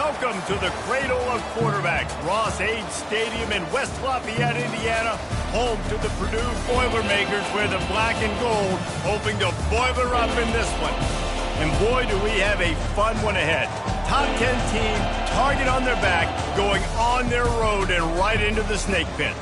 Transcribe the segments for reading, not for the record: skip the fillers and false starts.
Welcome to the cradle of quarterbacks, Ross-Ade Stadium in West Lafayette, Indiana, home to the Purdue Boilermakers, where the black and gold hoping to boiler up in this one. And boy, do we have a fun one ahead. Top 10 team, target on their back, going on their road and right into the snake pit.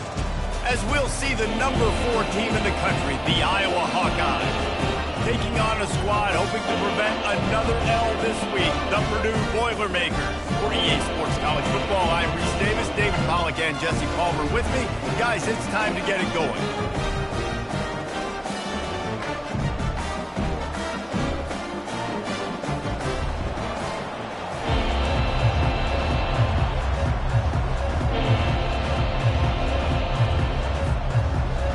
As we'll see the number 4 team in the country, the Iowa Hawkeyes, taking on a squad hoping to prevent another L this week, the Purdue Boilermakers. For EA Sports College Football, I'm Reese Davis, David Pollack, and Jesse Palmer with me. Guys, it's time to get it going.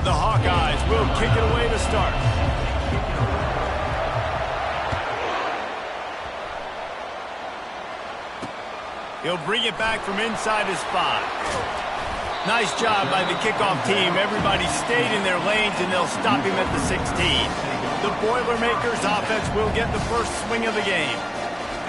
The Hawkeyes will kick it away to start. He'll bring it back from inside his 5. Nice job by the kickoff team. Everybody stayed in their lanes, and they'll stop him at the 16. The Boilermakers offense will get the first swing of the game.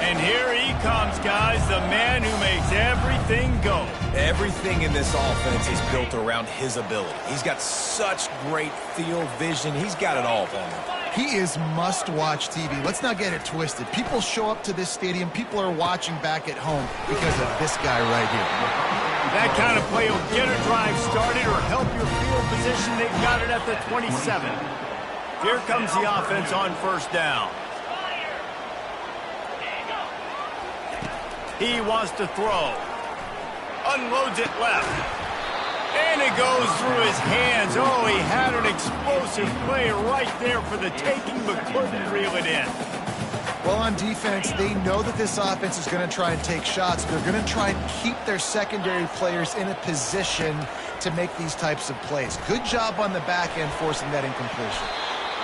And here he comes, guys, the man who makes everything go. Everything in this offense is built around his ability. He's got such great field vision. He's got it all for him. He is must-watch TV. Let's not get it twisted. People show up to this stadium. People are watching back at home because of this guy right here. That kind of play will get a drive started or help your field position. They've got it at the 27. Here comes the offense on first down. He wants to throw. Unloads it left. And it goes through his hands. Oh, he had an explosive play right there for the taking, but couldn't reel it in. Well, on defense, they know that this offense is going to try and take shots. They're going to try and keep their secondary players in a position to make these types of plays. Good job on the back end forcing that incompletion.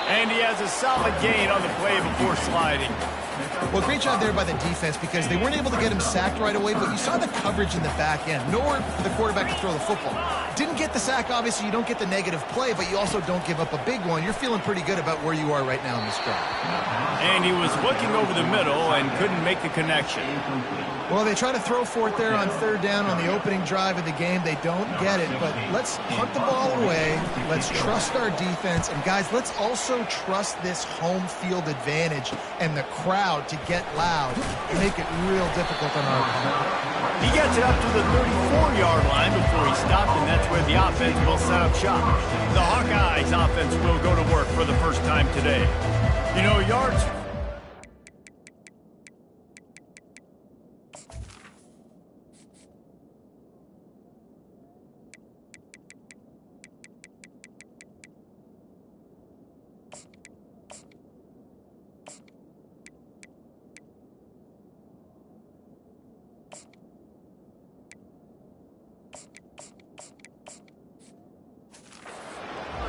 And he has a solid gain on the play before sliding. Well, great job there by the defense because they weren't able to get him sacked right away, but you saw the coverage in the back end. Nowhere for the quarterback to throw the football. Didn't get the sack, obviously. You don't get the negative play, but you also don't give up a big one. You're feeling pretty good about where you are right now in this drive. And he was looking over the middle and couldn't make the connection. Well, they try to throw for it there on third down on the opening drive of the game. They don't get it, but let's punt the ball away. Let's trust our defense. And, guys, let's also trust this home field advantage and the crowd to get loud and make it real difficult on our part. He gets it up to the 34-yard line before he stopped, and that's where the offense will set up shop. The Hawkeyes offense will go to work for the first time today. You know, yards...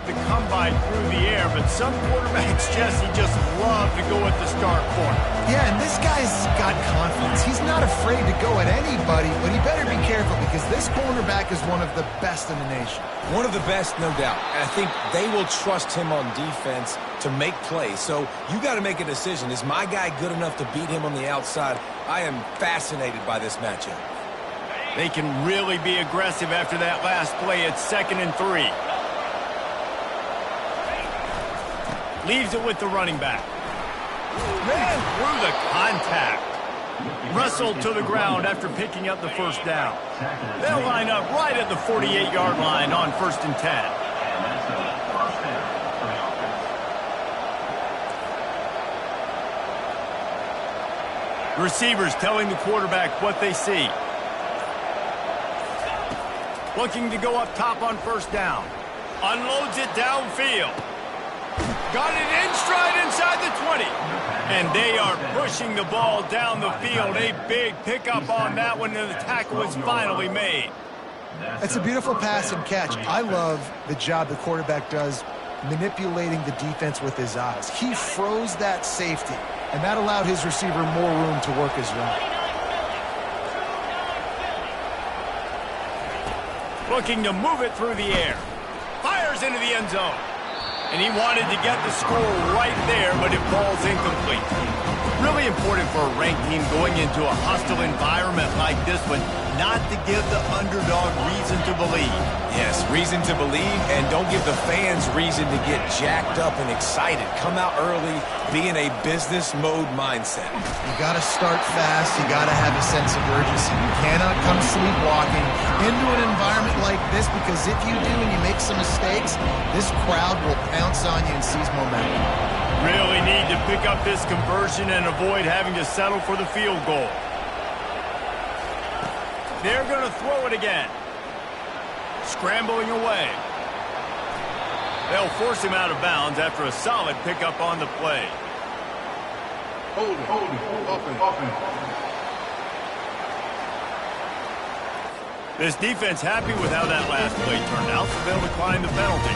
to come by through the air, but some quarterbacks, Jesse, just love to go at the start corner. Yeah, and this guy's got confidence. He's not afraid to go at anybody, but he better be careful because this cornerback is one of the best in the nation. One of the best, no doubt. And I think they will trust him on defense to make plays. So you got to make a decision. Is my guy good enough to beat him on the outside? I am fascinated by this matchup. They can really be aggressive after that last play. It's 2nd and 3. Leaves it with the running back. Man, through the contact. Wrestled to the ground after picking up the first down. They'll line up right at the 48-yard line on 1st and 10. Receivers telling the quarterback what they see. Looking to go up top on 1st down. Unloads it downfield. Got it in stride inside the 20. And they are pushing the ball down the field. A big pickup on that one, and the tackle is finally made. It's a beautiful pass and catch. I love the job the quarterback does manipulating the defense with his eyes. He froze that safety, and that allowed his receiver more room to work his route. Looking to move it through the air. Fires into the end zone. And he wanted to get the score right there, but it falls incomplete. Really important for a ranked team going into a hostile environment like this one, not to give the underdog reason to believe. Yes, reason to believe, and don't give the fans reason to get jacked up and excited. Come out early, be in a business mode mindset. You got to start fast. You got to have a sense of urgency. You cannot come sleepwalking into an environment like this, because if you do and you make some mistakes, this crowd will pounce on you and seize momentum. Really need to pick up this conversion and avoid having to settle for the field goal. They're going to throw it again. Scrambling away. They'll force him out of bounds after a solid pickup on the play. Hold it, open. This defense happy with how that last play turned out, so they'll decline the penalty.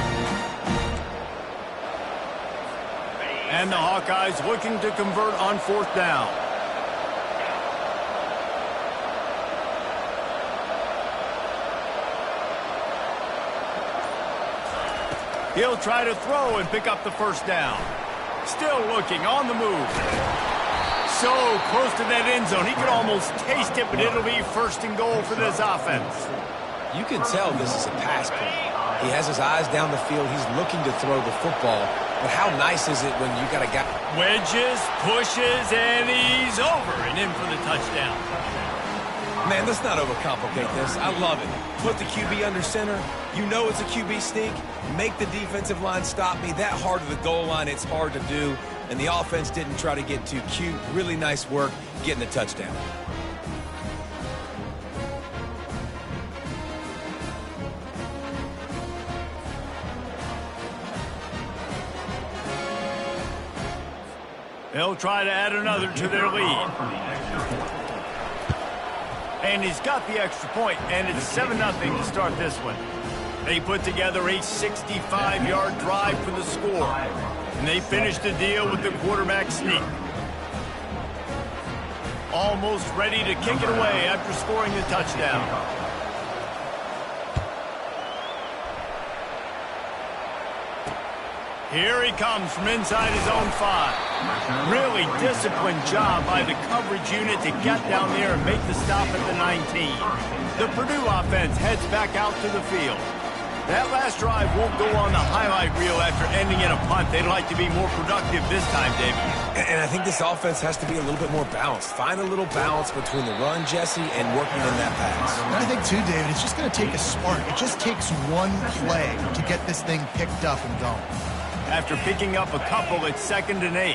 And the Hawkeyes looking to convert on 4th down. He'll try to throw and pick up the 1st down. Still looking on the move. So close to that end zone. He could almost taste it, but it'll be 1st and goal for this offense. You can tell this is a pass play. He has his eyes down the field. He's looking to throw the football. But how nice is it when you got a guy... Wedges, pushes, and he's over and in for the touchdown. Man, let's not overcomplicate this. I love it. Put the QB under center. You know it's a QB sneak. Make the defensive line stop me. That hard of the goal line, it's hard to do. And the offense didn't try to get too cute. Really nice work getting the touchdown. They'll try to add another to their lead. And he's got the extra point, and it's 7-0 to start this one. They put together a 65-yard drive for the score. And they finished the deal with the quarterback sneak. Almost ready to kick it away after scoring the touchdown. Here he comes from inside his own 5. Really disciplined job by the coverage unit to get down there and make the stop at the 19. The Purdue offense heads back out to the field. That last drive won't go on the highlight reel after ending in a punt. They'd like to be more productive this time, David. And I think this offense has to be a little bit more balanced. Find a little balance between the run, Jesse, and working in that pass. And I think, too, David, it's just going to take a spark. It just takes one play to get this thing picked up and going. After picking up a couple, it's 2nd and 8.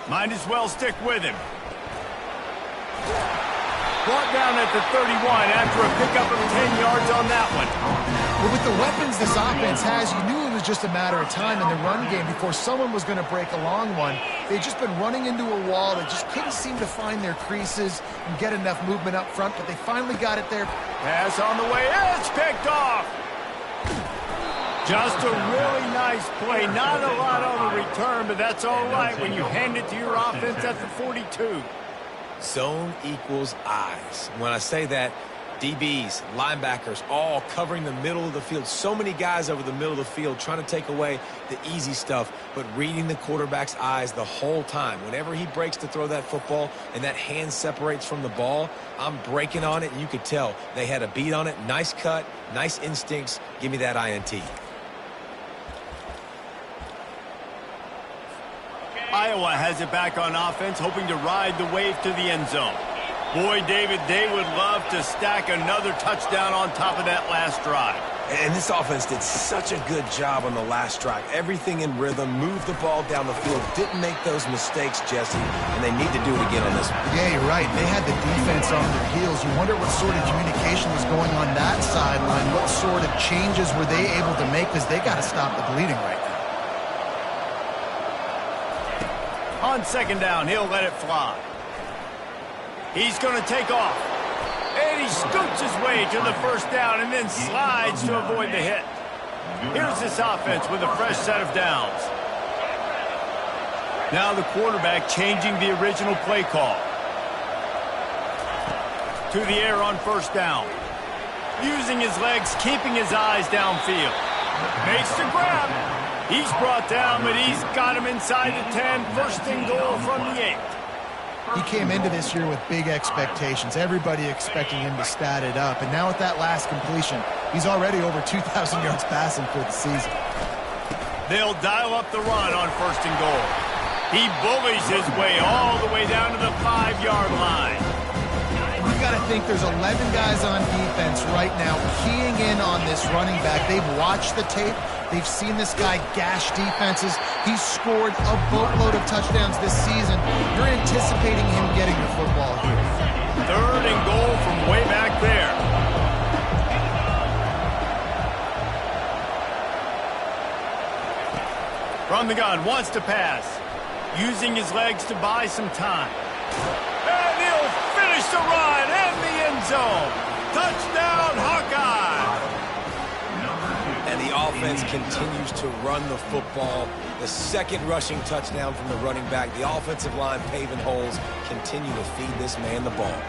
Might as well stick with him. Brought down at the 31 after a pickup of 10 yards on that one. Well, with the weapons this offense has, you knew it was just a matter of time in the run game before someone was going to break a long one. They'd just been running into a wall. They just couldn't seem to find their creases and get enough movement up front, but they finally got it there. Pass on the way. It's picked off. Just a really nice play. Not a lot on the return, but that's all right when you hand it to your offense at the 42. Zone equals eyes. When I say that, DBs, linebackers, all covering the middle of the field. So many guys over the middle of the field trying to take away the easy stuff, but reading the quarterback's eyes the whole time. Whenever he breaks to throw that football and that hand separates from the ball, I'm breaking on it, and you could tell they had a beat on it. Nice cut, nice instincts. Give me that INT. Iowa has it back on offense, hoping to ride the wave to the end zone. Boy, David, they would love to stack another touchdown on top of that last drive. And this offense did such a good job on the last drive. Everything in rhythm, moved the ball down the field, didn't make those mistakes, Jesse, and they need to do it again on this one. Yeah, you're right. They had the defense on their heels. You wonder what sort of communication was going on that sideline. What sort of changes were they able to make, because they got to stop the bleeding right now. On 2nd down, he'll let it fly. He's going to take off. And he scoots his way to the 1st down and then slides to avoid the hit. Here's this offense with a fresh set of downs. Now the quarterback changing the original play call. To the air on 1st down. Using his legs, keeping his eyes downfield. Makes the grab. He's brought down, but he's got him inside the 10. First and goal from the 8. He came into this year with big expectations. Everybody expecting him to stat it up. And now with that last completion, he's already over 2,000 yards passing for the season. They'll dial up the run on first and goal. He bullies his way all the way down to the 5-yard line. You got to think there's 11 guys on defense right now keying in on this running back. They've watched the tape. They've seen this guy gash defenses. He's scored a boatload of touchdowns this season. You're anticipating him getting the football here. Third and goal from way back there. From the gun, wants to pass. Using his legs to buy some time. And he'll finish the run in the end zone. Touchdown, Hawkeye! And the offense continues to run the football. The second rushing touchdown from the running back. The offensive line paving holes. Continue to feed this man the ball.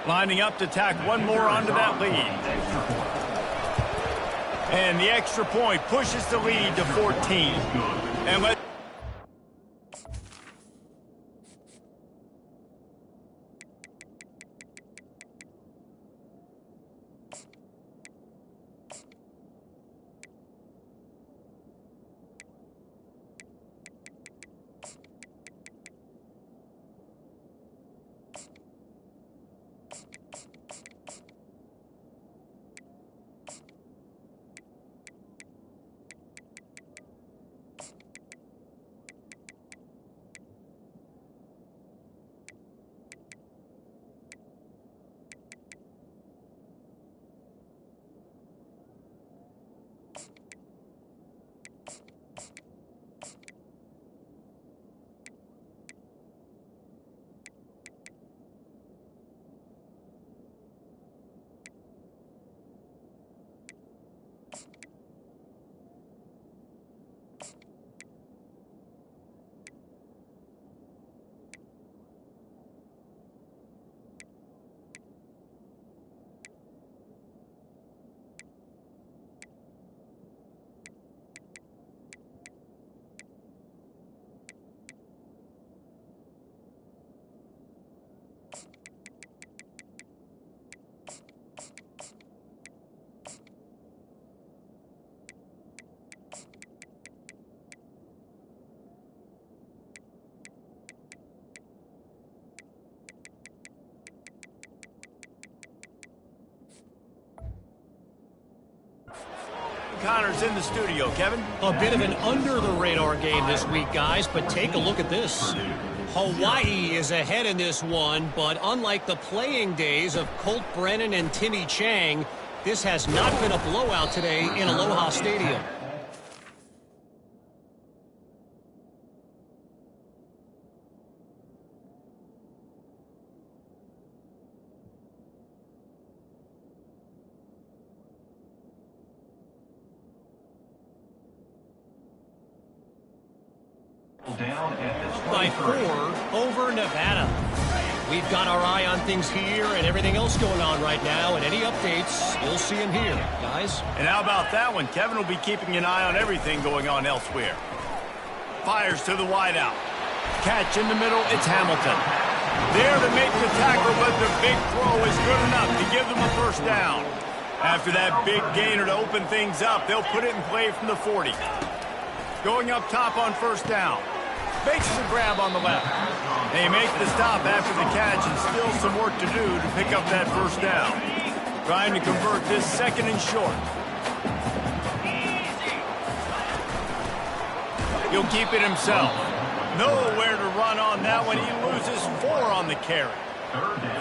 Lining up to tack one more onto that lead. And the extra point pushes the lead to 14. And let Connor's in the studio. Kevin? A bit of an under-the-radar game this week, guys, but take a look at this. Hawaii is ahead in this one, but unlike the playing days of Colt Brennan and Timmy Chang, this has not been a blowout today in Aloha Stadium. By 4 over Nevada. We've got our eye on things here and everything else going on right now, and any updates, you'll see them here, guys. And how about that one? Kevin will be keeping an eye on everything going on elsewhere. Fires to the wideout. Catch in the middle, it's Hamilton. There to make the tackle, but the big throw is good enough to give them a first down. After that big gainer to open things up, they'll put it in play from the 40. Going up top on first down. Makes the grab on the left. They make the stop after the catch and still some work to do to pick up that first down. Trying to convert this second and short. He'll keep it himself. Nowhere to run on that one. He loses 4 on the carry.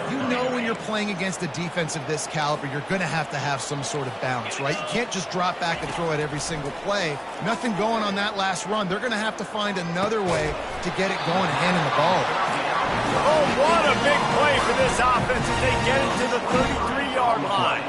You know when you're playing against a defense of this caliber, you're going to have some sort of balance, right? You can't just drop back and throw it every single play. Nothing going on that last run. They're going to have to find another way to get it going and handing the ball. Oh, what a big play for this offense as they get it to the 33-yard line.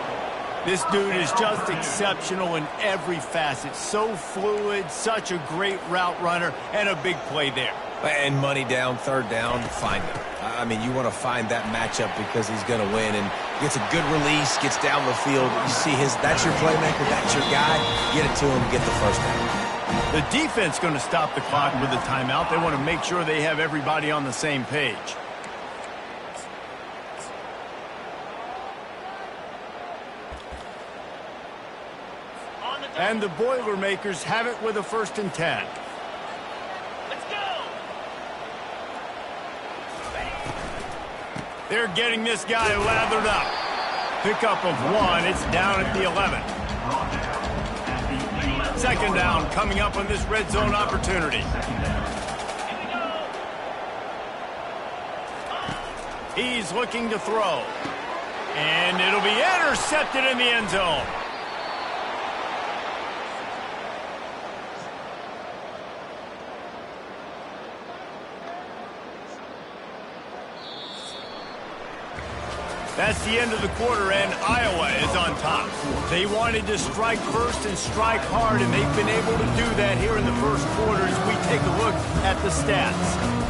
This dude is just exceptional in every facet. So fluid, such a great route runner, and a big play there. And money down, third down, find him. I mean, you want to find that matchup because he's going to win, and gets a good release, gets down the field. You see that's your playmaker, that's your guy. Get it to him, get the first down. The defense going to stop the clock with a timeout. They want to make sure they have everybody on the same page. And the Boilermakers have it with a 1st and 10. They're getting this guy lathered up. Pickup of 1. It's down at the 11. 2nd down coming up on this red zone opportunity. He's looking to throw. And it'll be intercepted in the end zone. That's the end of the quarter, and Iowa is on top. They wanted to strike first and strike hard, and they've been able to do that here in the first quarter as we take a look at the stats.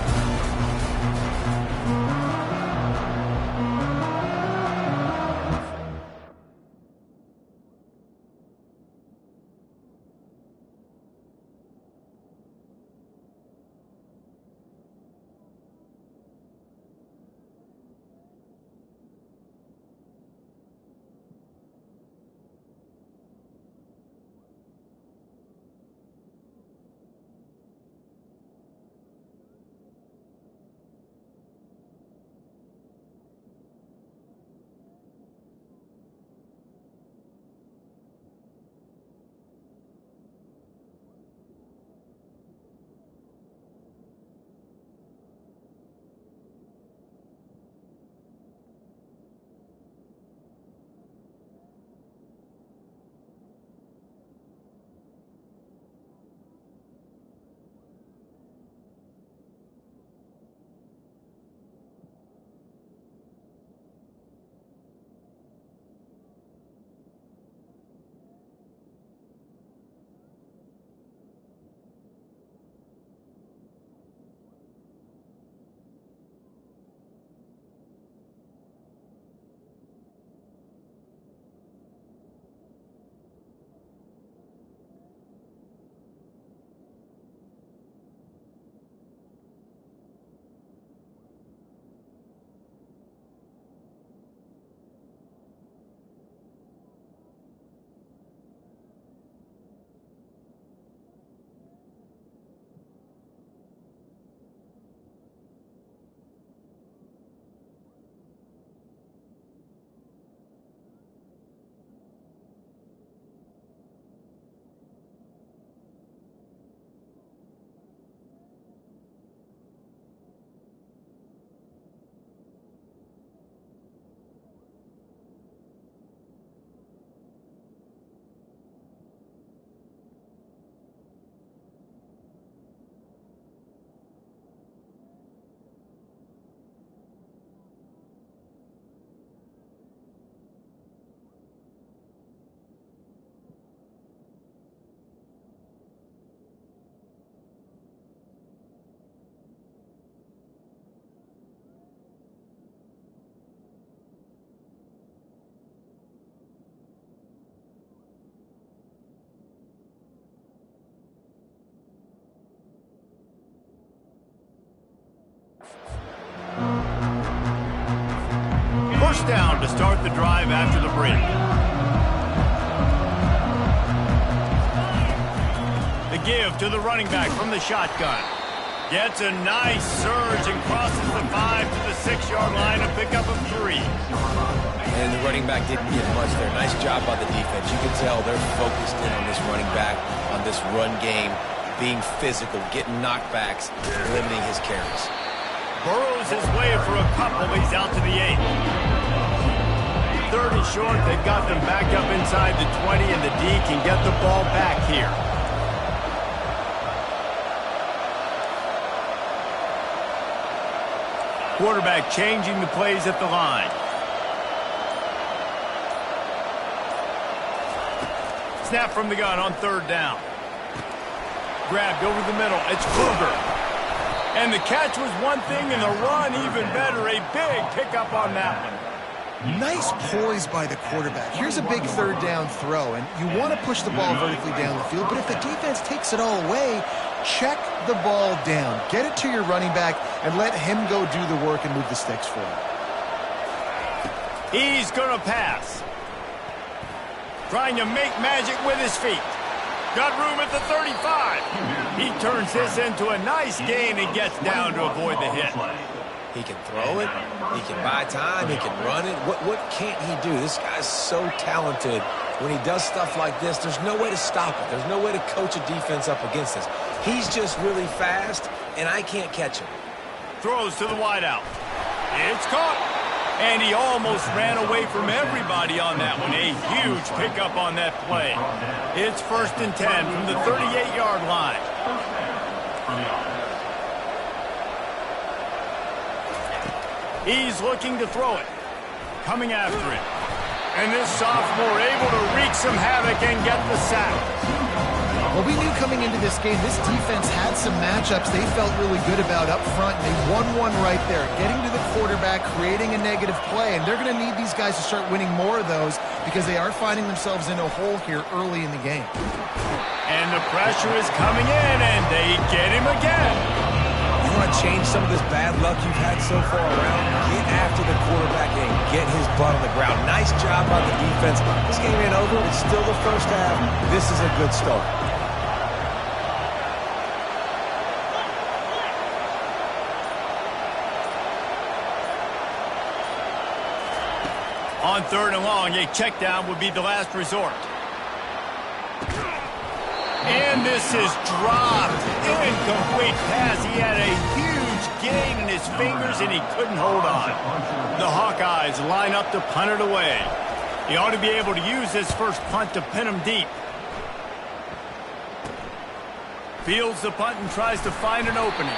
First down to start the drive after the break. The give to the running back from the shotgun. Gets a nice surge and crosses the 5 to the 6-yard line, a pickup of 3. And the running back didn't get much there. Nice job by the defense. You can tell they're focused in on this running back, on this run game, being physical, getting knockbacks, limiting his carries. Burrows his way for a couple. He's out to the 8. 3rd and short. They've got them back up inside the 20, and the D can get the ball back here. Quarterback changing the plays at the line. Snap from the gun on third down. Grabbed over the middle. It's Kruger. And the catch was one thing, and the run even better. A big pickup on that one. Nice poise by the quarterback. Here's a big third down throw, and you want to push the ball vertically down the field, but if the defense takes it all away, check the ball down. Get it to your running back and let him go do the work and move the sticks for you. He's going to pass. Trying to make magic with his feet. Got room at the 35. He turns this into a nice gain and gets down to avoid the hit. He can throw it. He can buy time. He can run it. What can't he do? This guy's so talented. When he does stuff like this, there's no way to stop it. There's no way to coach a defense up against this. He's just really fast, and I can't catch him. Throws to the wideout. It's caught. And he almost ran away from everybody on that one. A huge pickup on that play. It's 1st and 10 from the 38-yard line. He's looking to throw it. Coming after it. And this sophomore able to wreak some havoc and get the sack. Well, we knew coming into this game, this defense had some matchups they felt really good about up front. They won one right there, getting to the quarterback, creating a negative play, and they're going to need these guys to start winning more of those because they are finding themselves in a hole here early in the game. And the pressure is coming in, and they get him again. You want to change some of this bad luck you've had so far around? Get after the quarterback and get his butt on the ground. Nice job by the defense. This game ain't over. It's still the first half. This is a good start. On 3rd and long, a check down would be the last resort. And this is dropped. Incomplete pass. He had a huge gain in his fingers, and he couldn't hold on. The Hawkeyes line up to punt it away. He ought to be able to use this first punt to pin him deep. Fields the punt and tries to find an opening.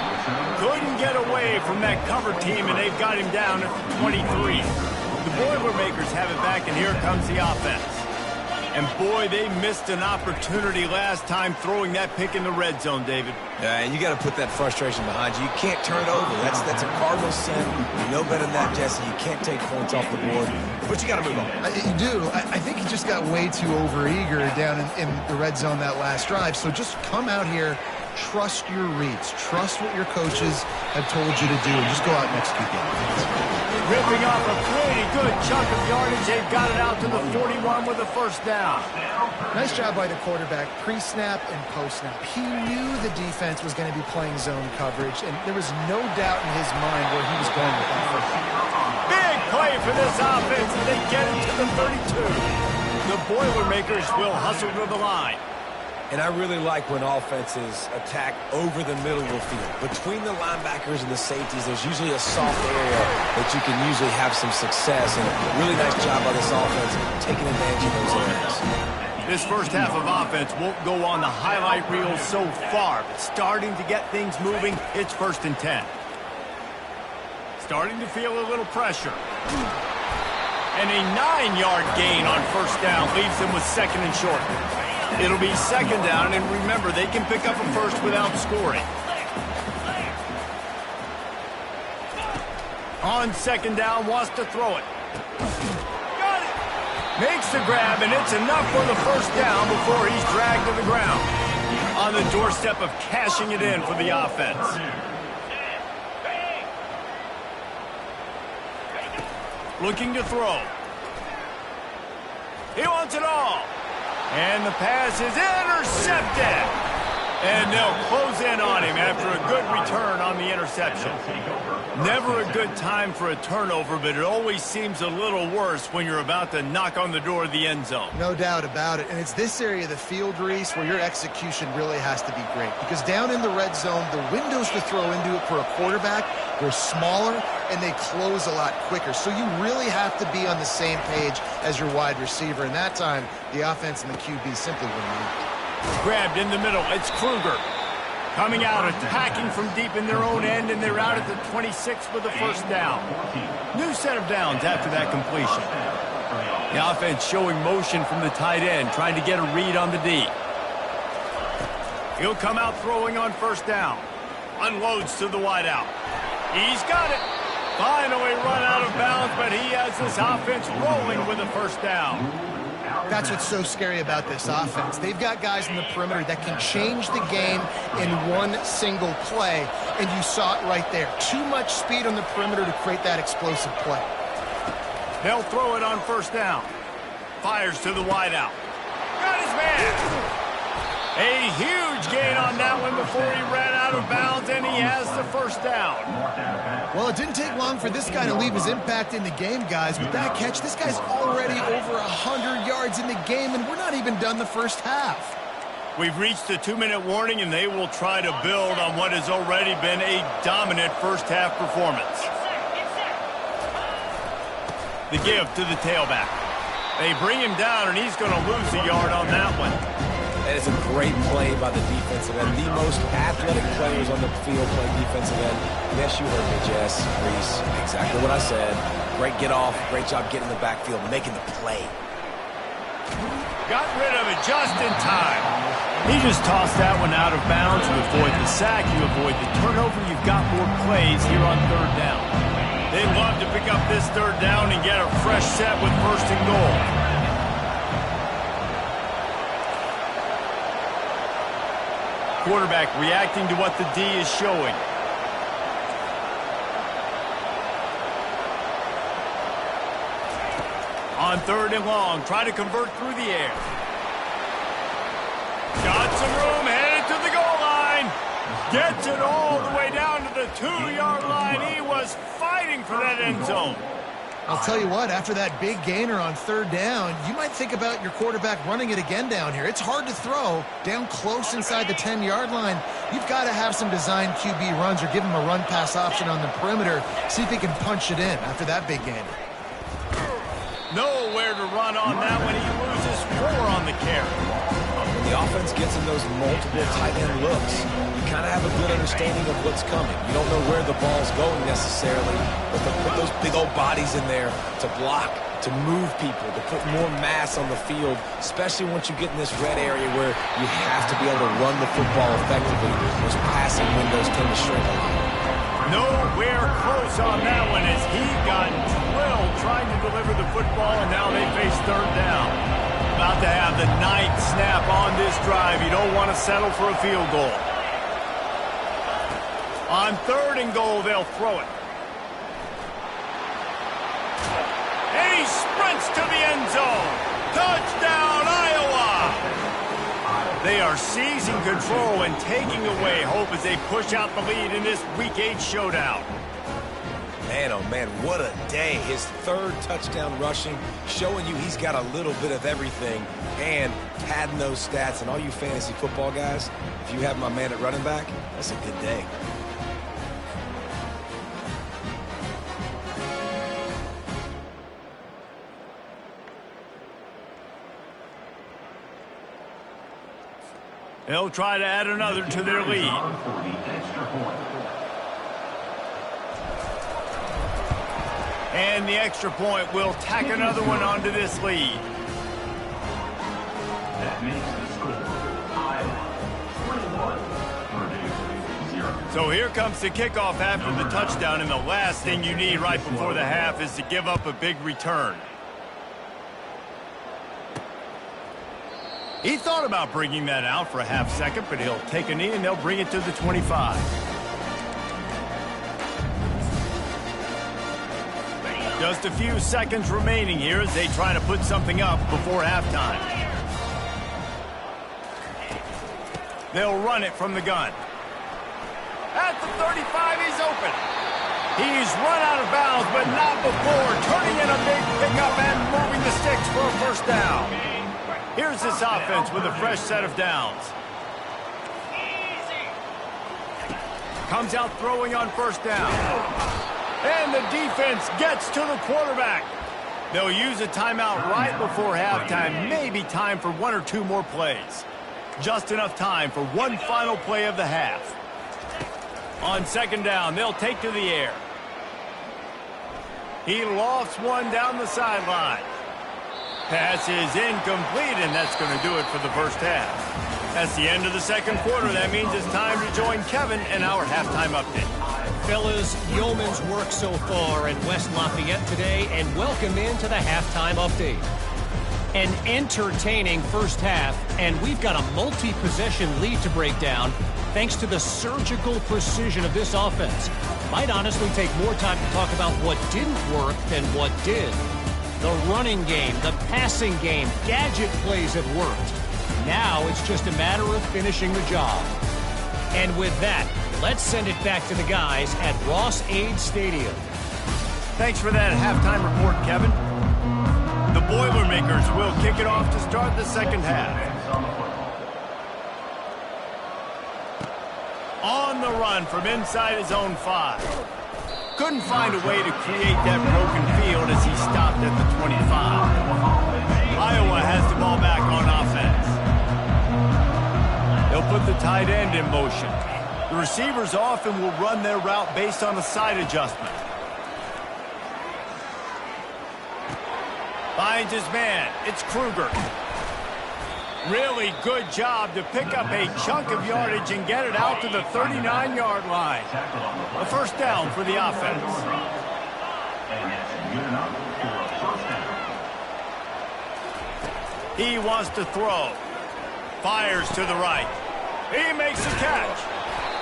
Couldn't get away from that cover team, and they've got him down at the 23. The Boilermakers have it back, and here comes the offense. And boy, they missed an opportunity last time throwing that pick in the red zone, David. And you got to put that frustration behind you. You can't turn it over. That's a cardinal sin. You know better than that, Jesse. You can't take points off the board. But you got to move on. You do. I think he just got way too overeager down in the red zone that last drive. So just come out here, trust your reads. Trust what your coaches have told you to do, and just go out and execute the offense. Ripping off a pretty good chunk of yardage. They've got it out to the 41 with a first down. Nice job by the quarterback, pre-snap and post-snap. He knew the defense was going to be playing zone coverage, and there was no doubt in his mind where he was going with that first down. Big play for this offense, and they get it to the 32. The Boilermakers will hustle to the line. And I really like when offenses attack over the middle of the field. Between the linebackers and the safeties, there's usually a soft area that you can usually have some success. And a really nice job by this offense taking advantage of those areas. This first half of offense won't go on the highlight reel so far, but starting to get things moving, it's 1st and 10. Starting to feel a little pressure. And a 9-yard gain on first down leaves them with 2nd and short. It'll be 2nd down, and remember, they can pick up a first without scoring. On 2nd down, wants to throw it. Got it! Makes the grab, and it's enough for the first down before he's dragged to the ground. On the doorstep of cashing it in for the offense. Looking to throw. He wants it all. And the pass is intercepted. And they'll close in on him after a good return on the interception. Never a good time for a turnover, but it always seems a little worse when you're about to knock on the door of the end zone. No doubt about it. And it's this area of the field, Reese, where your execution really has to be great. Because down in the red zone, the windows to throw into it for a quarterback, they're smaller and they close a lot quicker. So you really have to be on the same page as your wide receiver. And that time, the offense and the QB simply wouldn't move. Grabbed in the middle. It's Kruger. Coming out, attacking from deep in their own end, and they're out at the 26 with the first down. New set of downs after that completion. The offense showing motion from the tight end, trying to get a read on the D. He'll come out throwing on first down. Unloads to the wideout. He's got it. Finally run out of bounds, but he has this offense rolling with a first down. That's what's so scary about this offense. They've got guys in the perimeter that can change the game in one single play, and you saw it right there. Too much speed on the perimeter to create that explosive play. They'll throw it on first down. Fires to the wideout. Got his man. A huge gain on that one before he ran out of bounds, and he has the first down. Well, it didn't take long for this guy to leave his impact in the game, guys. With that catch, this guy's already over 100 yards in the game, and we're not even done the first half. We've reached the 2-minute warning, and they will try to build on what has already been a dominant first-half performance. The give to the tailback. They bring him down, and he's going to lose a yard on that one. That is a great play by the defensive end. The most athletic players on the field play defensive end. Yes, you heard me, Jess, Reese. Exactly what I said. Great get off. Great job getting in the backfield, making the play. Got rid of it just in time. He just tossed that one out of bounds. You avoid the sack. You avoid the turnover. You've got more plays here on third down. They'd love to pick up this third down and get a fresh set with first and goal. Quarterback reacting to what the D is showing. On third and long, try to convert through the air. Got some room, headed to the goal line. Gets it all the way down to the 2-yard line. He was fighting for that end zone. I'll tell you what, after that big gainer on third down, you might think about your quarterback running it again down here. It's hard to throw down close inside the 10-yard line. You've got to have some designed QB runs or give him a run-pass option on the perimeter. See if he can punch it in after that big gainer. Nowhere to run on that one. He loses 4 on the carry. When the offense gets in those multiple tight end looks, you kind of have a good understanding of what's coming. You don't know where the ball's going necessarily, but to put those big old bodies in there to block, to move people, to put more mass on the field, especially once you get in this red area where you have to be able to run the football effectively. Those passing windows tend to shrink a lot. Nowhere close on that one as he got drilled trying to deliver the football, and now they face third down. About to have the 9th snap on this drive. You don't want to settle for a field goal. On third and goal, they'll throw it. And he sprints to the end zone. Touchdown, Iowa! They are seizing control and taking away hope as they push out the lead in this Week 8 showdown. Man, oh man, what a day. His 3rd touchdown rushing, showing you he's got a little bit of everything and padding those stats. And all you fantasy football guys, if you have my man at running back, that's a good day. They'll try to add another to their lead. And the extra point will tack another one onto this lead. That makes the score Iowa 21, Purdue 0. So here comes the kickoff after the touchdown, and the last thing you need right before the half is to give up a big return. He thought about bringing that out for a half second, but he'll take a knee and they'll bring it to the 25. Just a few seconds remaining here as they try to put something up before halftime. They'll run it from the gun. At the 35, he's open. He's run out of bounds, but not before turning in a big pickup and moving the sticks for a first down. Here's this offense with a fresh set of downs. Comes out throwing on first down. And the defense gets to the quarterback. They'll use a timeout right before halftime. Maybe time for 1 or 2 more plays. Just enough time for one final play of the half. On second down, they'll take to the air. He lofts one down the sideline. Pass is incomplete, and that's going to do it for the first half. That's the end of the second quarter. That means it's time to join Kevin in our halftime update. Fellas, yeoman's work so far in West Lafayette today, and welcome into the halftime update. An entertaining first half, and we've got a multi-possession lead to break down thanks to the surgical precision of this offense. Might honestly take more time to talk about what didn't work than what did. The running game, the passing game, gadget plays have worked. Now it's just a matter of finishing the job. And with that, let's send it back to the guys at Ross-Ade Stadium. Thanks for that halftime report, Kevin. The Boilermakers will kick it off to start the second half. On the run from inside his own 5. Couldn't find a way to create that broken field as he stopped at the 25. Iowa has the ball back on offense. They'll put the tight end in motion. The receivers often will run their route based on a side adjustment. Finds his man. It's Kruger. Really good job to pick up a chunk of yardage and get it out to the 39-yard line. A first down for the offense. He wants to throw. Fires to the right. He makes the catch.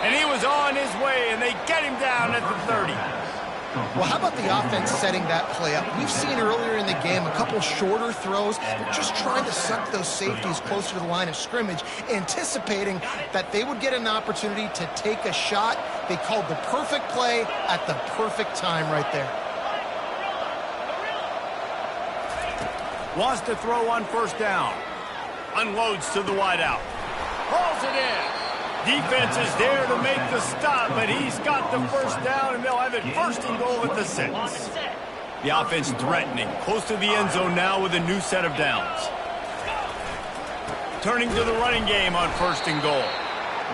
And he was on his way, and they get him down at the 30. Well, how about the offense setting that play up? We've seen earlier in the game a couple shorter throws. They're just trying to suck those safeties closer to the line of scrimmage, anticipating that they would get an opportunity to take a shot. They called the perfect play at the perfect time right there. Wants to throw on first down. Unloads to the wideout. Hauls it in. Defense is there to make the stop, but he's got the first down, and they'll have it first and goal at the 6. The offense threatening, close to the end zone now with a new set of downs. Turning to the running game on first and goal.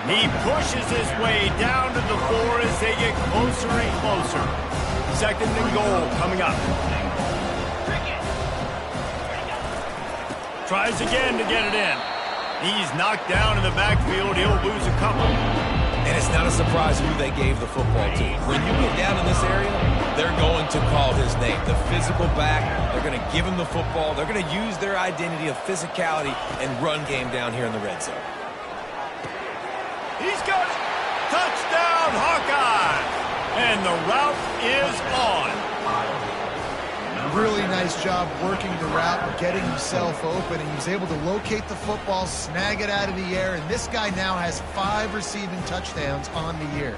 He pushes his way down to the 4 as they get closer and closer. Second and goal coming up. Tries again to get it in. He's knocked down in the backfield. He'll lose a couple. And it's not a surprise who they gave the football to. When you get down in this area, they're going to call his name. The physical back, they're going to give him the football. They're going to use their identity of physicality and run game down here in the red zone. He's got it. Touchdown, Hawkeye. And the route is on. Really nice job working the route, getting himself open, and he was able to locate the football, snag it out of the air, and this guy now has 5 receiving touchdowns on the year.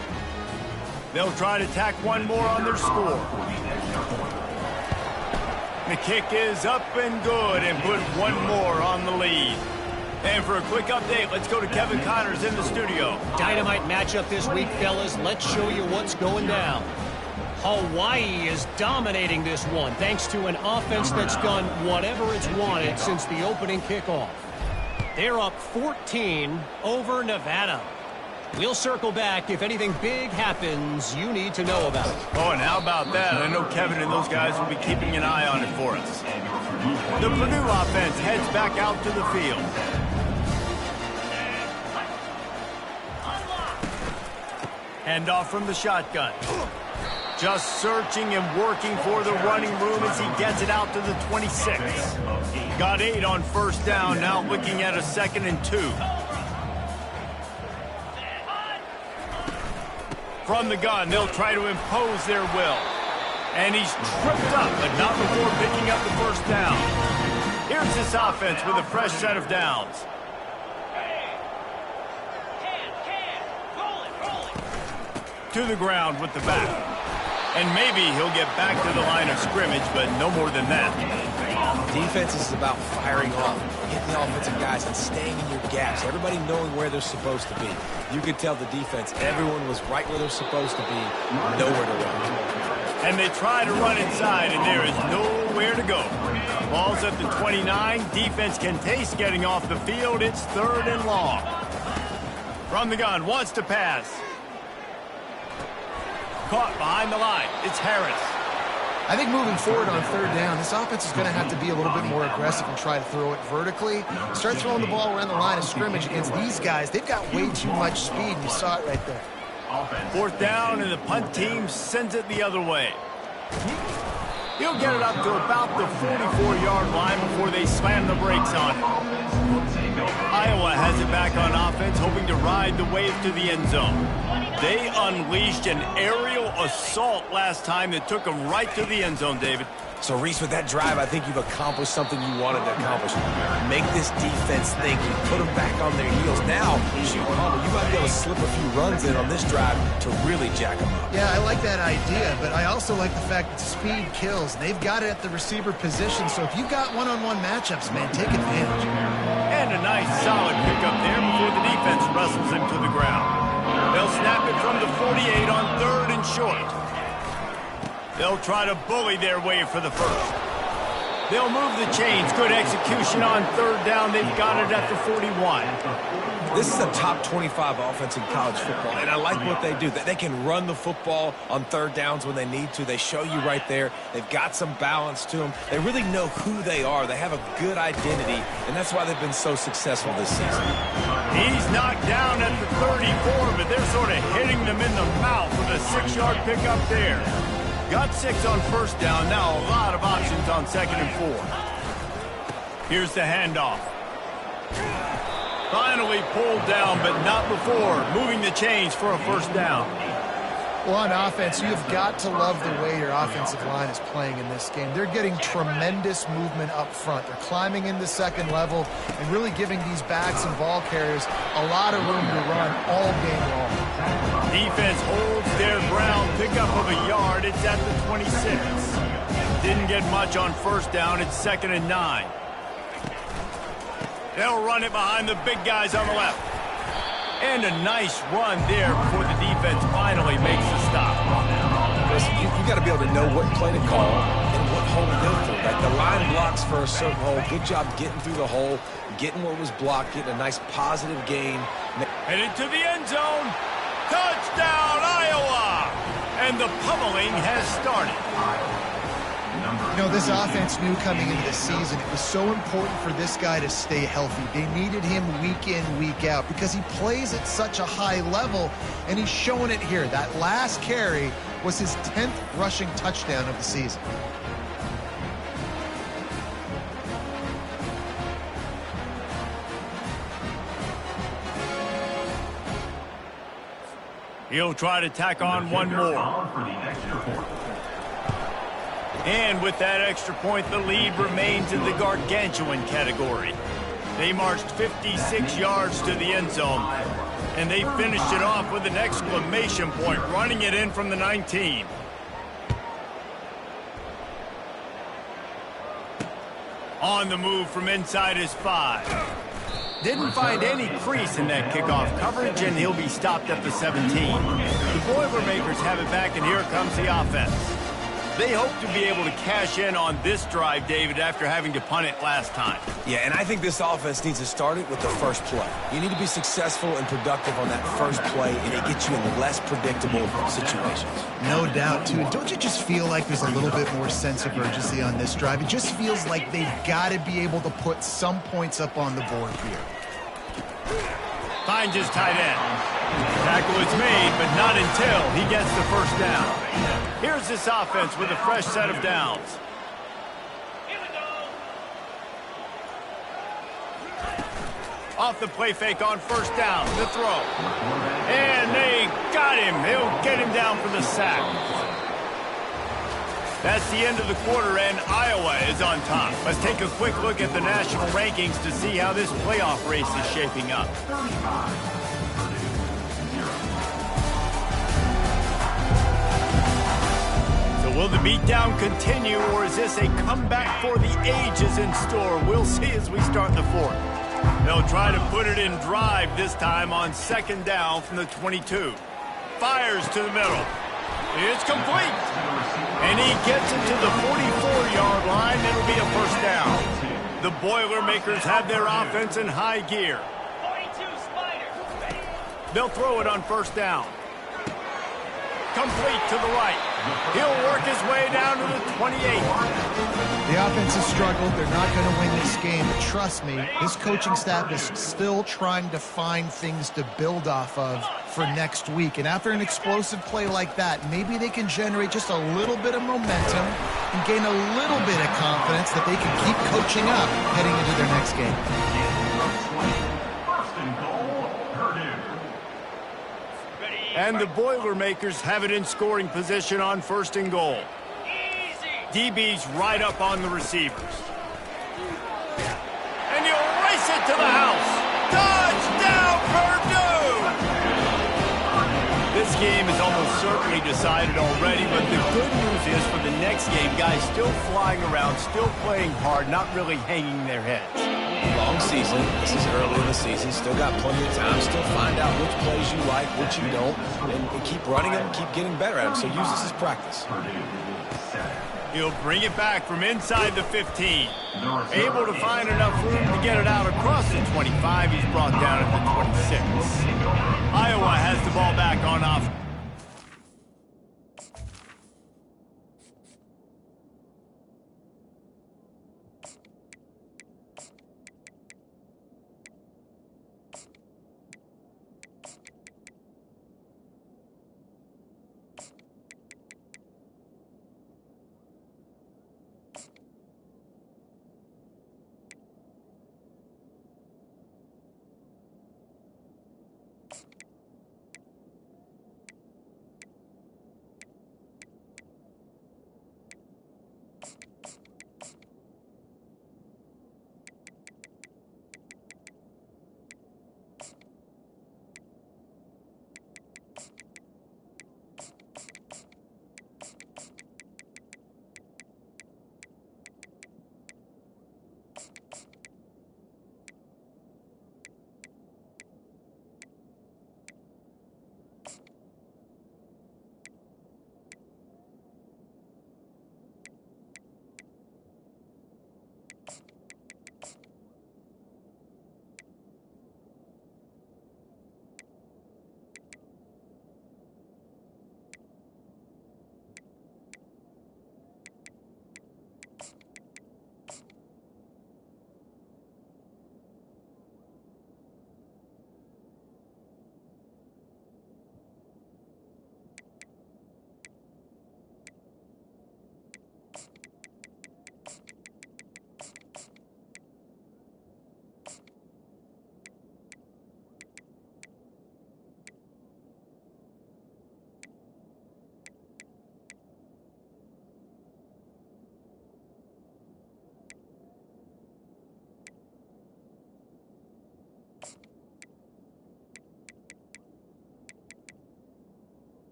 They'll try to tack one more on their score. The kick is up and good and put one more on the lead. And for a quick update, let's go to Kevin Connors in the studio. Dynamite matchup this week, fellas. Let's show you what's going down. Hawaii is dominating this one thanks to an offense that's done whatever it's wanted since the opening kickoff. They're up 14 over Nevada. We'll circle back if anything big happens you need to know about. Oh, and how about that? I know Kevin and those guys will be keeping an eye on it for us. The Purdue offense heads back out to the field. Handoff from the shotgun. Just searching and working for the running room as he gets it out to the 26. Got 8 on first down, now looking at a 2nd and 2. From the gun, they'll try to impose their will. And he's tripped up, but not before picking up the first down. Here's this offense with a fresh set of downs. To the ground with the back. And maybe he'll get back to the line of scrimmage, but no more than that. Defense is about firing off, hitting the offensive guys, and staying in your gaps. Everybody knowing where they're supposed to be. You could tell the defense, everyone was right where they're supposed to be, nowhere to run. And they try to run inside, and there is nowhere to go. Ball's at the 29. Defense can taste getting off the field. It's 3rd and long. From the gun, wants to pass. Caught behind the line. It's Harris. I think moving forward on third down, this offense is going to have to be a little bit more aggressive and try to throw it vertically. Start throwing the ball around the line of scrimmage against these guys. They've got way too much speed, and you saw it right there. Fourth down, and the punt team sends it the other way. He'll get it up to about the 44-yard line before they slam the brakes on it. Iowa has it back on offense, hoping to ride the wave to the end zone. They unleashed an aerial assault last time that took them right to the end zone, David. So, Reese, with that drive, I think you've accomplished something you wanted to accomplish. Make this defense think. You put them back on their heels. Now, shoot, Palmer, you might be able to slip a few runs in on this drive to really jack them up. Yeah, I like that idea, but I also like the fact that speed kills. They've got it at the receiver position, so if you've got one-on-one matchups, man, take advantage. And a nice solid pickup there before the defense wrestles him to the ground. They'll snap it from the 48 on third and short. They'll try to bully their way for the first. They'll move the chains. Good execution on third down. They've got it at the 41. This is a top 25 offense in college football, and I like what they do. They can run the football on third downs when they need to. They show you right there. They've got some balance to them. They really know who they are. They have a good identity, and that's why they've been so successful this season. He's knocked down at the 34, but they're sort of hitting them in the mouth with a 6-yard pickup there. Got 6 on first down. Now a lot of options on second and 4. Here's the handoff. Finally pulled down, but not before. Moving the chains for a first down. Well, on offense, you've got to love the way your offensive line is playing in this game. They're getting tremendous movement up front. They're climbing into second level and really giving these backs and ball carriers a lot of room to run all game long. Defense holds their ground. Pickup of a yard. It's at the 26. Didn't get much on first down. It's 2nd and 9. They'll run it behind the big guys on the left. And a nice run there before the defense finally makes the stop. Listen, you got to be able to know what play to call and what hole to go through. Like the line blocks for a certain hole. Good job getting through the hole, getting what was blocked, getting a nice positive gain. Headed to the end zone. Touchdown, Iowa! And the pummeling has started. You know, this offense knew coming into the season it was so important for this guy to stay healthy. They needed him week in, week out because he plays at such a high level, and he's showing it here. That last carry was his 10th rushing touchdown of the season. He'll try to tack on one more. And with that extra point, the lead remains in the gargantuan category. They marched 56 yards to the end zone, and they finished it off with an exclamation point, running it in from the 19. On the move from inside his 5. Didn't find any crease in that kickoff coverage, and he'll be stopped at the 17. The Boilermakers have it back, and here comes the offense. They hope to be able to cash in on this drive, David, after having to punt it last time. Yeah, and I think this offense needs to start it with the first play. You need to be successful and productive on that first play, and it gets you in less predictable situations. No doubt, too. Don't you just feel like there's a little bit more sense of urgency on this drive? It just feels like they've got to be able to put some points up on the board here. Finds his tight end. Tackle is made, but not until he gets the first down. Here's this offense with a fresh set of downs. Off the play fake on first down, the throw. And they got him. He'll get him down for the sack. That's the end of the quarter, and Iowa is on top. Let's take a quick look at the national rankings to see how this playoff race is shaping up. So will the beatdown continue, or is this a comeback for the ages in store? We'll see as we start the fourth. They'll try to put it in drive this time on second down from the 22. Fires to the middle. It's complete. And he gets it to the 44-yard line. It'll be a first down. The Boilermakers have their offense in high gear. They'll throw it on first down. Complete to the right. He'll work his way down to the 28. The offense has struggled. They're not going to win this game, but trust me, this coaching staff is still trying to find things to build off of for next week. And after an explosive play like that, maybe they can generate just a little bit of momentum and gain a little bit of confidence that they can keep coaching up heading into their next game. First and goal, Purdue. And the Boilermakers have it in scoring position on first and goal. DB's right up on the receivers. And he'll race it to the house. Touchdown, Purdue! This game is almost certainly decided already, but the good news is for the next game, guys still flying around, still playing hard, not really hanging their heads. Long season. This is early in the season. Still got plenty of time. Still find out which plays you like, which you don't, and keep running them, keep getting better at them. So use this as practice. He'll bring it back from inside the 15. Able to find enough room to get it out across the 25. He's brought down at the 26. Iowa has the ball back on offense.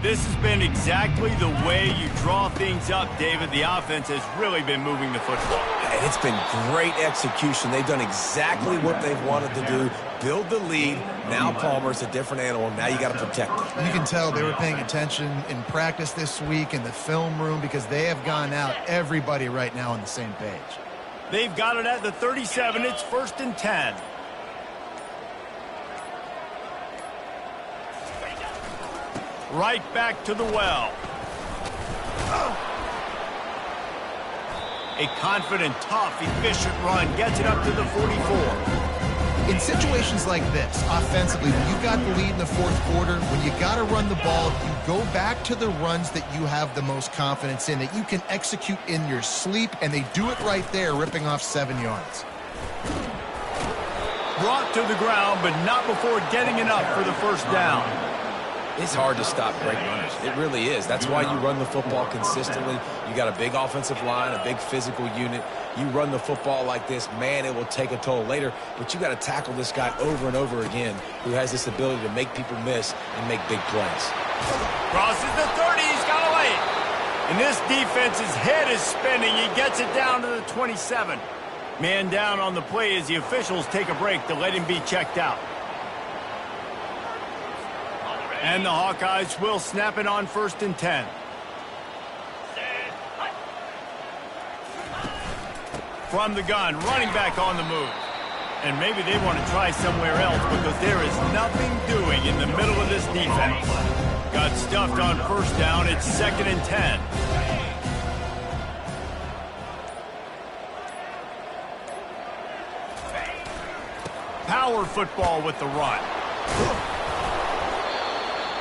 This has been exactly the way you draw things up, David. The offense has really been moving the football. And it's been great execution. They've done exactly what they've wanted to do. Build the lead. Now Palmer's a different animal. Now you got to protect it. You can tell they were paying attention in practice this week in the film room because they have gone out, everybody right now on the same page. They've got it at the 37. It's 1st and 10. Right back to the well. A confident, tough, efficient run gets it up to the 44. In situations like this, offensively, when you've got the lead in the fourth quarter, when you got to run the ball, you go back to the runs that you have the most confidence in, that you can execute in your sleep, and they do it right there, ripping off 7 yards. Brought to the ground, but not before getting enough for the first down. It's hard to stop great runners. It really is. That's why you run the football consistently. You got a big offensive line, a big physical unit. You run the football like this, man, it will take a toll later. But you got to tackle this guy over and over again who has this ability to make people miss and make big plays. Crosses the 30. He's got away. And this defense's head is spinning. He gets it down to the 27. Man down on the play as the officials take a break to let him be checked out. And the Hawkeyes will snap it on 1st and 10. From the gun, running back on the move. And maybe they want to try somewhere else because there is nothing doing in the middle of this defense. Got stuffed on 1st down. It's 2nd and 10. Power football with the run.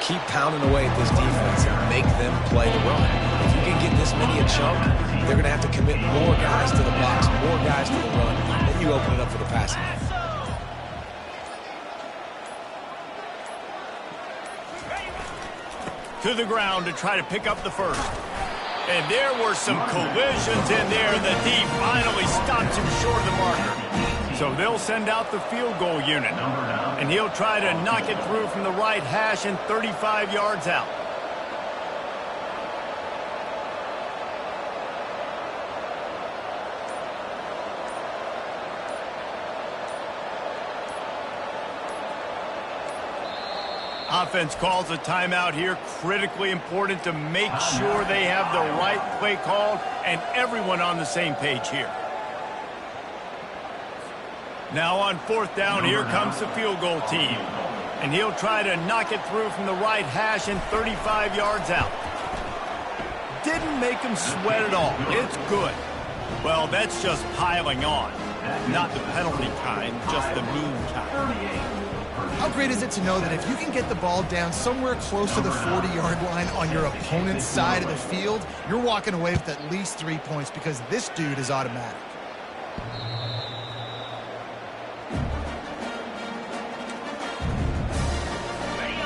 Keep pounding away at this defense and make them play the run. If you can get this many a chunk, they're going to have to commit more guys to the box, more guys to the run, then you open it up for the passing. To the ground to try to pick up the first. And there were some collisions in there. The D finally stops him short of the marker. So they'll send out the field goal unit. And he'll try to knock it through from the right hash and 35 yards out. Offense calls a timeout here. Critically important to make sure they have the right play called and everyone on the same page here. Now on 4th down, here comes the field goal team. And he'll try to knock it through from the right hash and 35 yards out. Didn't make him sweat at all. It's good. Well, that's just piling on. Not the penalty kind, just the mean kind. How great is it to know that if you can get the ball down somewhere close to the 40-yard line on your opponent's side of the field, you're walking away with at least 3 points because this dude is automatic.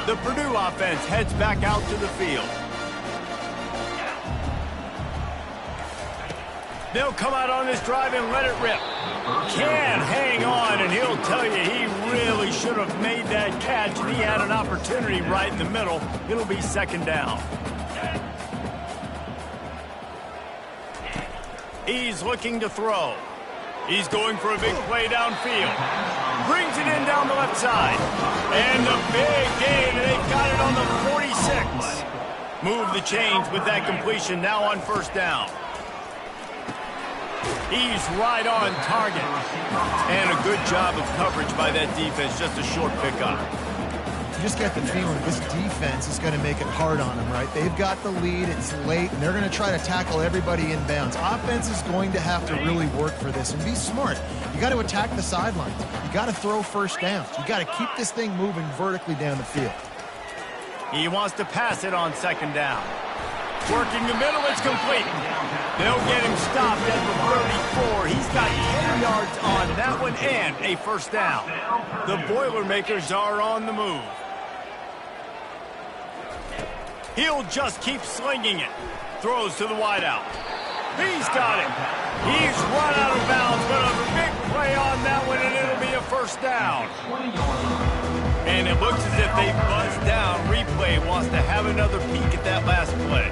The Purdue offense heads back out to the field. They'll come out on this drive and let it rip. Can hang on, and he'll tell you he really should have made that catch, and he had an opportunity right in the middle. It'll be 2nd down. He's looking to throw. He's going for a big play downfield. Brings it in down the left side. And the big gain, and they've got it on the 46. Move the chains with that completion now on 1st down. He's right on target. And a good job of coverage by that defense. Just a short pickup. You just get the feeling this defense is going to make it hard on them, right? They've got the lead, it's late, and they're going to try to tackle everybody inbounds. Offense is going to have to really work for this and be smart. You got to attack the sidelines. You got to throw 1st downs. You got to keep this thing moving vertically down the field. He wants to pass it on 2nd down. Working the middle, it's complete. They'll get him stopped at the 34. He's got 10 yards on that one and a 1st down. The Boilermakers are on the move. He'll just keep slinging it. Throws to the wideout. He's got it. He's run out of bounds, but a big play on that one, and it'll be a 1st down. And it looks as if they buzzed down. Replay wants to have another peek at that last play.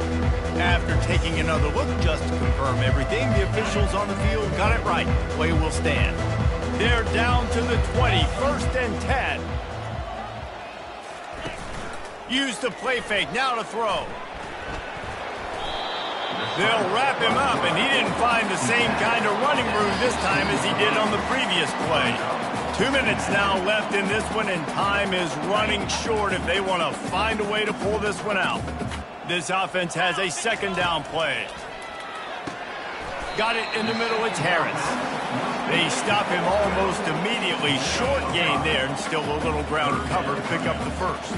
After taking another look just to confirm everything, the officials on the field got it right. Play will stand. They're down to the 20, 1st and 10. Use the play fake, now to throw. They'll wrap him up, and he didn't find the same kind of running room this time as he did on the previous play. 2 minutes now left in this one, and time is running short if they want to find a way to pull this one out. This offense has a second down play. Got it in the middle, it's Harris. They stop him almost immediately. Short gain there, and still a little ground to cover to pick up the first.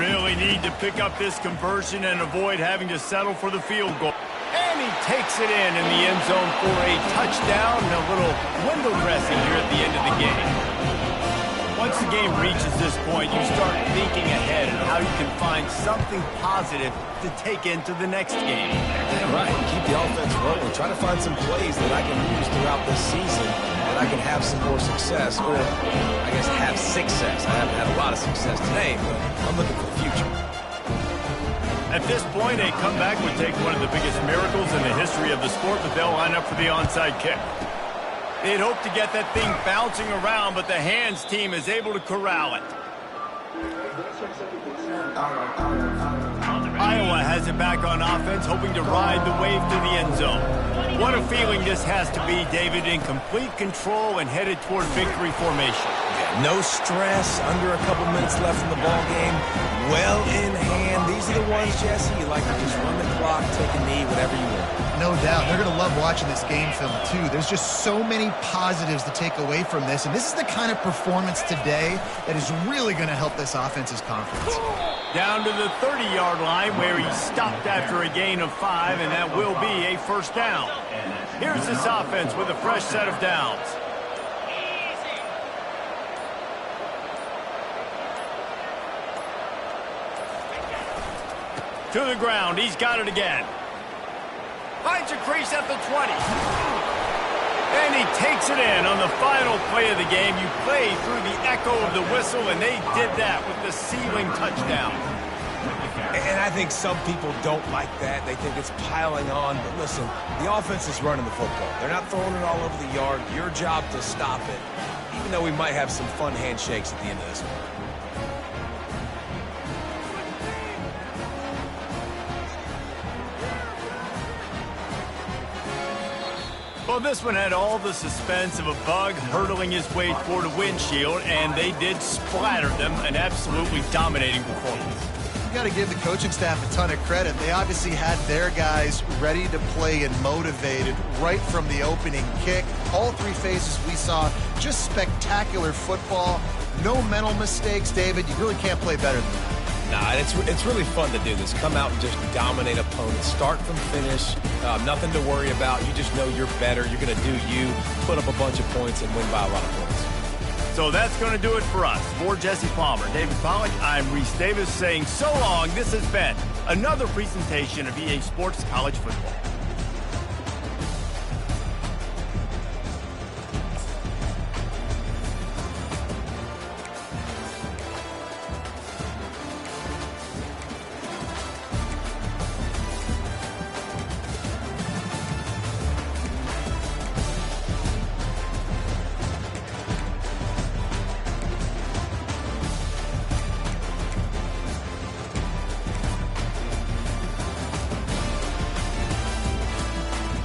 Really need to pick up this conversion and avoid having to settle for the field goal. And he takes it in the end zone for a touchdown and a little window dressing here at the end of the game. Once the game reaches this point, you start thinking ahead and how you can find something positive to take into the next game. Yeah, right. Keep the offense rolling. Try to find some plays that I can use throughout this season that I can have some more success, or I guess have success. I haven't had a lot of success today, but I'm looking for the future. At this point, a comeback would take one of the biggest miracles in the history of the sport, but they'll line up for the onside kick. They'd hope to get that thing bouncing around, but the hands team is able to corral it. Iowa has it back on offense, hoping to ride the wave to the end zone. What a feeling this has to be, David, in complete control and headed toward victory formation. No stress, under a couple minutes left in the ball game, well in hand. These are the ones, Jesse, you like to just run the clock, take a knee, whatever you want. No doubt. They're going to love watching this game film, too. There's just so many positives to take away from this, and this is the kind of performance today that is really going to help this offense's confidence. Down to the 30-yard line where he stopped after a gain of 5, and that will be a first down. Here's this offense with a fresh set of downs. To the ground. He's got it again. Finds a crease at the 20. And he takes it in on the final play of the game. You play through the echo of the whistle, and they did that with the ceiling touchdown. And I think some people don't like that. They think it's piling on. But listen, the offense is running the football. They're not throwing it all over the yard. Your job to stop it, even though we might have some fun handshakes at the end of this one. Well, this one had all the suspense of a bug hurtling his way toward a windshield, and they did splatter them. An absolutely dominating performance. You got to give the coaching staff a ton of credit. They obviously had their guys ready to play and motivated right from the opening kick. All three phases we saw, just spectacular football. No mental mistakes, David. You really can't play better than that. Nah, it's really fun to do this. Come out and just dominate opponents. Start from finish. Nothing to worry about. You just know you're better. You're going to do you, put up a bunch of points, and win by a lot of points. So that's going to do it for us. For Jesse Palmer, David Pollack, I'm Reese Davis saying so long. This has been another presentation of EA Sports College Football.